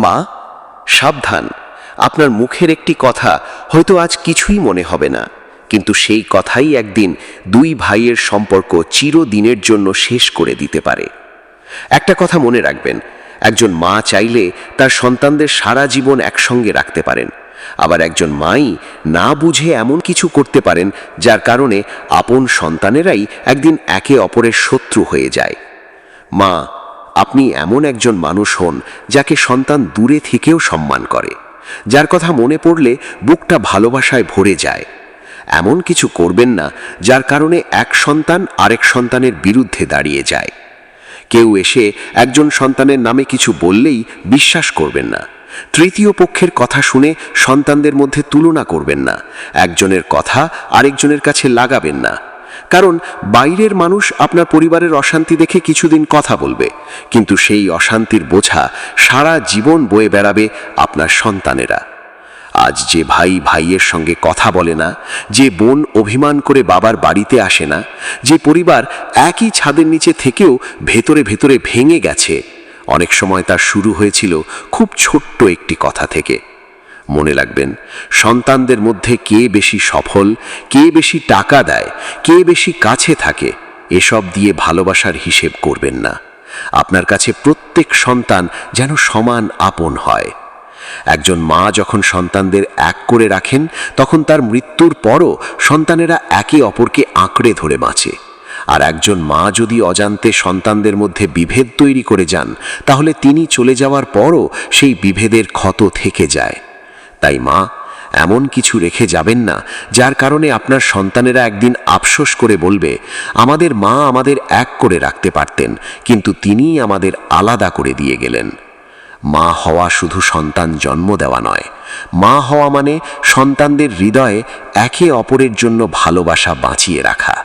মা, সাবধান, আপনার মুখের একটি কথা হয়তো আজ কিছুই মনে হবে না, কিন্তু সেই কথাই একদিন দুই ভাইয়ের সম্পর্ক চিরদিনের জন্য শেষ করে দিতে পারে। একটা কথা মনে রাখবেন, একজন মা চাইলে তার সন্তানদের সারা জীবন একসঙ্গে রাখতে পারেন, আবার একজন মাই না বুঝে এমন কিছু করতে পারেন যার কারণে আপন সন্তানেরাই একদিন একে অপরের শত্রু হয়ে যায়। মা, আপনি এমন একজন মানুষ হন যাকে সন্তান দূরে থেকেও সম্মান করে, যার কথা মনে পড়লে বুকটা ভালোবাসায় ভরে যায়। এমন কিছু করবেন না যার কারণে এক সন্তান আরেক সন্তানের বিরুদ্ধে দাঁড়িয়ে যায়। কেউ এসে একজন সন্তানের নামে কিছু বললেই বিশ্বাস করবেন না। তৃতীয় পক্ষের কথা শুনে সন্তানদের মধ্যে তুলনা করবেন না। একজনের কথা আরেকজনের কাছে লাগাবেন না, কারণ বাইরের মানুষ আপনার পরিবারের অশান্তি দেখে কিছুদিন কথা বলবে, কিন্তু সেই অশান্তির বোঝা সারা জীবন বয়ে বেড়াবে আপনার সন্তানেরা। আজ যে ভাই ভাইয়ের সঙ্গে কথা বলে না, যে বোন অভিমান করে বাবার বাড়িতে আসে না, যে পরিবার একই ছাদের নিচে থেকেও ভেতরে ভেতরে ভেঙে গেছে, অনেক সময় তার শুরু হয়েছিল খুব ছোট্ট একটি কথা থেকে। মনে রাখবেন, সন্তানদের মধ্যে কে বেশি সফল, কে বেশি টাকা দেয়, কে বেশি কাছে থাকে, এসব দিয়ে ভালোবাসার হিসেব করবেন না। আপনার কাছে প্রত্যেক সন্তান যেন সমান আপন হয়। একজন মা যখন সন্তানদের এক করে রাখেন, তখন তার মৃত্যুর পরও সন্তানেরা একে অপরকে আঁকড়ে ধরে বাঁচে। আর একজন মা যদি অজান্তে সন্তানদের মধ্যে বিভেদ তৈরি করে যান, তাহলে তিনি চলে যাওয়ার পরও সেই বিভেদের ক্ষত থেকে যায়। তাই মা, এমন কিছু রেখে যাবেন না যার কারণে আপনার সন্তানেরা একদিন আফসোস করে বলবে, আমাদের মা আমাদের এক করে রাখতে পারতেন, কিন্তু তিনিই আমাদের আলাদা করে দিয়ে গেলেন। মা হওয়া শুধু সন্তান জন্ম দেওয়া নয়, মা হওয়া মানে সন্তানদের হৃদয়ে একে অপরের জন্য ভালোবাসা বাঁচিয়ে রাখা।